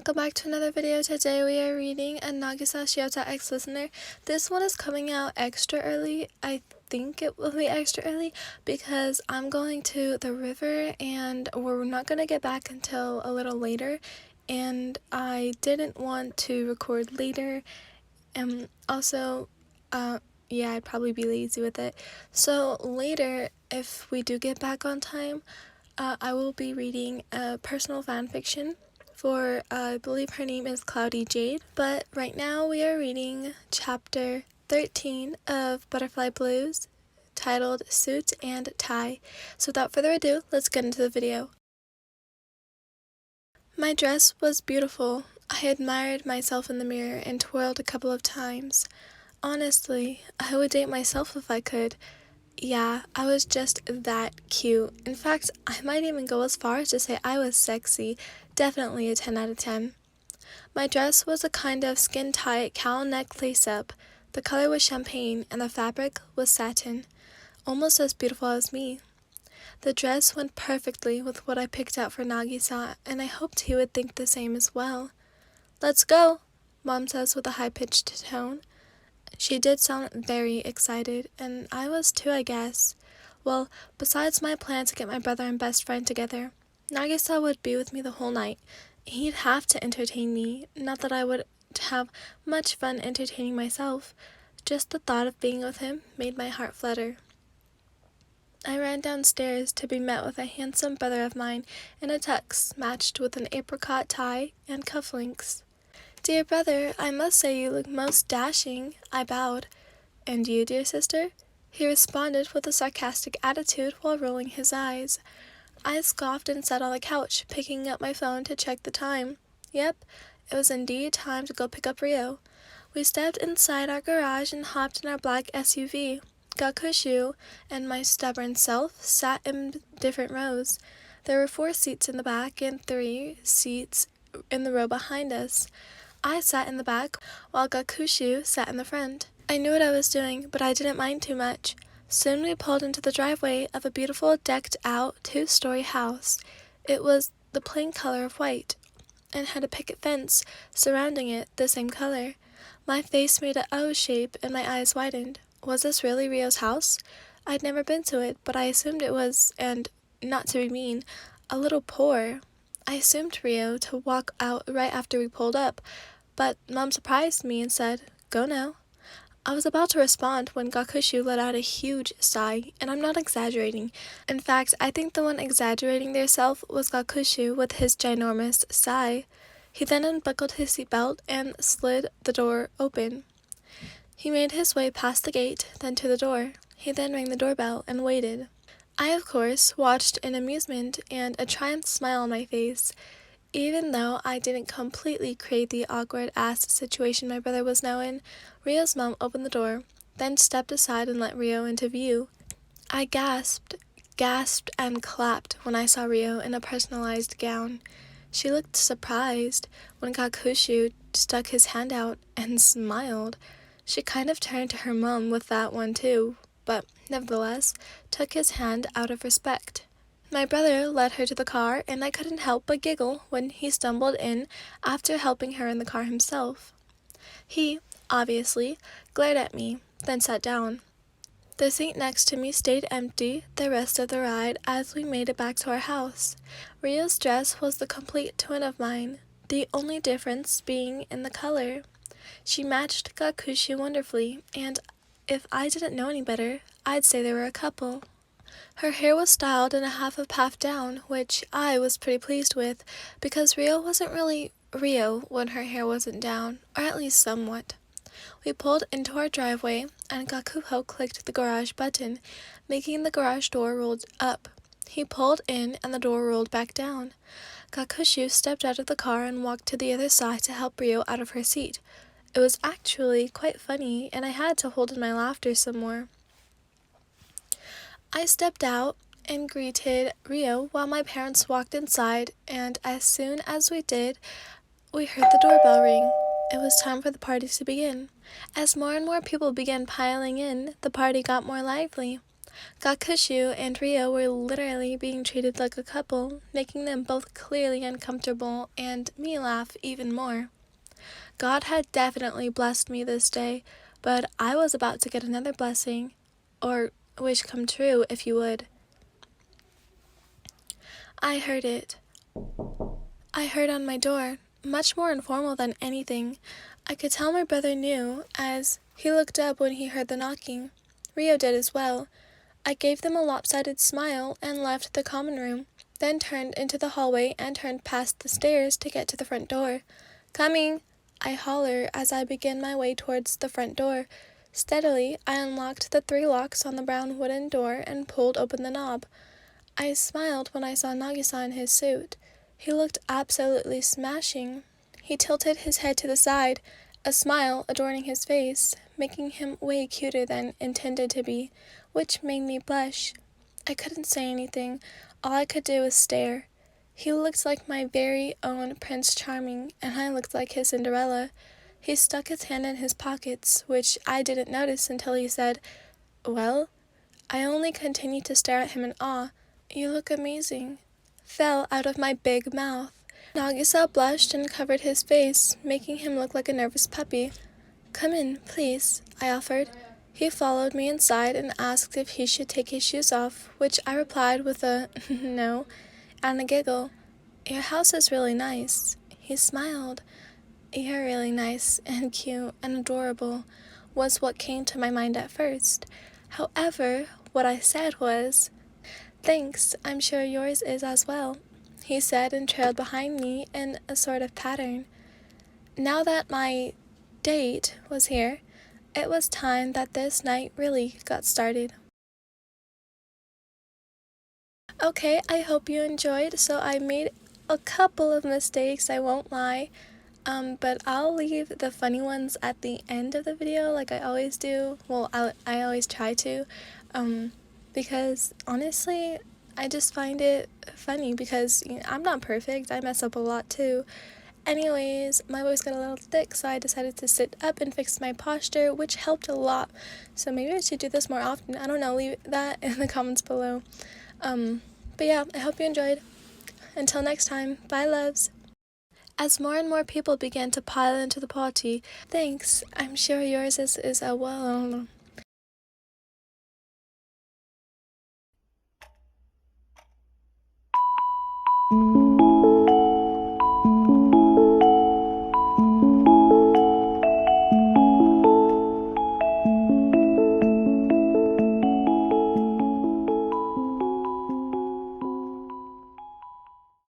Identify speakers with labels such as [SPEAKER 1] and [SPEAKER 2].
[SPEAKER 1] welcome back to another video. Today we are reading a Nagisa Shiota X Listener. This one is coming out extra early. I think it will be extra early because I'm going to the river and we're not going to get back until a little later, and I didn't want to record later, and also yeah, I'd probably be lazy with it. So later, if we do get back on time, I will be reading a personal fan fiction for, I believe her name is Cloudy Jade. But right now we are reading chapter 13 of Butterfly Blues, titled Suit and Tie. So without further ado, let's get into the video. My dress was beautiful. I admired myself in the mirror and twirled a couple of times. Honestly, I would date myself if I could. Yeah, I was just that cute. In fact, I might even go as far as to say I was sexy. Definitely a 10 out of 10. My dress was a kind of skin-tight cowl neck lace-up. The color was champagne and the fabric was satin, almost as beautiful as me. The dress went perfectly with what I picked out for Nagisa, and I hoped he would think the same as well. "Let's go," Mom says with a high-pitched tone. She did sound very excited, and I was too, I guess. Well, besides my plan to get my brother and best friend together, Nagisa would be with me the whole night. He'd have to entertain me, not that I would have much fun entertaining myself. Just the thought of being with him made my heart flutter. I ran downstairs to be met with a handsome brother of mine in a tux matched with an apricot tie and cufflinks. "Dear brother, I must say you look most dashing," I bowed. "And you, dear sister?" he responded with a sarcastic attitude while rolling his eyes. I scoffed and sat on the couch, picking up my phone to check the time. Yep, it was indeed time to go pick up Rio. We stepped inside our garage and hopped in our black SUV. Gakushu and my stubborn self sat in different rows. There were 4 seats in the back and 3 seats in the row behind us. I sat in the back, while Gakushu sat in the front. I knew what I was doing, but I didn't mind too much. Soon we pulled into the driveway of a beautiful decked-out 2-story house. It was the plain color of white, and had a picket fence surrounding it the same color. My face made a O shape, and my eyes widened. Was this really Rio's house? I'd never been to it, but I assumed it was, and, not to be mean, a little poor. I assumed Rio to walk out right after we pulled up, but Mom surprised me and said, "Go now." I was about to respond when Gakushu let out a huge sigh, and I'm not exaggerating. In fact, I think the one exaggerating their self was Gakushu with his ginormous sigh. He then unbuckled his seatbelt and slid the door open. He made his way past the gate, then to the door. He then rang the doorbell and waited. I, of course, watched in amusement and a triumphant smile on my face. Even though I didn't completely create the awkward-ass situation my brother was now in, Rio's mom opened the door, then stepped aside and let Rio into view. I gasped, and clapped when I saw Rio in a personalized gown. She looked surprised when Gakushu stuck his hand out and smiled. She kind of turned to her mom with that one too, but nevertheless took his hand out of respect. My brother led her to the car, and I couldn't help but giggle when he stumbled in after helping her in the car himself. He, obviously, glared at me, then sat down. The seat next to me stayed empty the rest of the ride as we made it back to our house. Rio's dress was the complete twin of mine, the only difference being in the color. She matched Gakushu wonderfully, and if I didn't know any better, I'd say they were a couple. Her hair was styled in a half up, half down, which I was pretty pleased with, because Rio wasn't really Rio when her hair wasn't down, or at least somewhat. We pulled into our driveway, and Gakuho clicked the garage button, making the garage door roll up. He pulled in, and the door rolled back down. Gakushu stepped out of the car and walked to the other side to help Rio out of her seat. It was actually quite funny, and I had to hold in my laughter some more. I stepped out and greeted Rio while my parents walked inside, and as soon as we did, we heard the doorbell ring. It was time for the party to begin. As more and more people began piling in, the party got more lively. Gakushu and Rio were literally being treated like a couple, making them both clearly uncomfortable and me laugh even more. God had definitely blessed me this day, but I was about to get another blessing, or wish come true, if you would. I heard it. I heard on my door, much more informal than anything. I could tell my brother knew, as he looked up when he heard the knocking. Rio did as well. I gave them a lopsided smile and left the common room, then turned into the hallway and turned past the stairs to get to the front door. "Coming!" I holler as I begin my way towards the front door. Steadily, I unlocked the 3 locks on the brown wooden door and pulled open the knob. I smiled when I saw Nagisa in his suit. He looked absolutely smashing. He tilted his head to the side, a smile adorning his face, making him way cuter than intended to be, which made me blush. I couldn't say anything. All I could do was stare. He looked like my very own Prince Charming, and I looked like his Cinderella. He stuck his hand in his pockets, which I didn't notice until he said, "Well?" I only continued to stare at him in awe. "You look amazing," fell out of my big mouth. Nagisa blushed and covered his face, making him look like a nervous puppy. "Come in, please," I offered. He followed me inside and asked if he should take his shoes off, which I replied with a no and a giggle. "Your house is really nice." He smiled. "You're really nice and cute and adorable," was what came to my mind at first. However, what I said was, "Thanks, I'm sure yours is as well," he said and trailed behind me in a sort of pattern. Now that my date was here, it was time that this night really got started. Okay, I hope you enjoyed. So I made a couple of mistakes, I won't lie. But I'll leave the funny ones at the end of the video like I always do. Well, I always try to. Because honestly, I just find it funny because I'm not perfect. I mess up a lot too. Anyways, my voice got a little thick, so I decided to sit up and fix my posture, which helped a lot. So maybe I should do this more often. I don't know, leave that in the comments below. But yeah, I hope you enjoyed. Until next time, bye loves. As more and more people began to pile into the party, "Thanks, I'm sure yours is a well."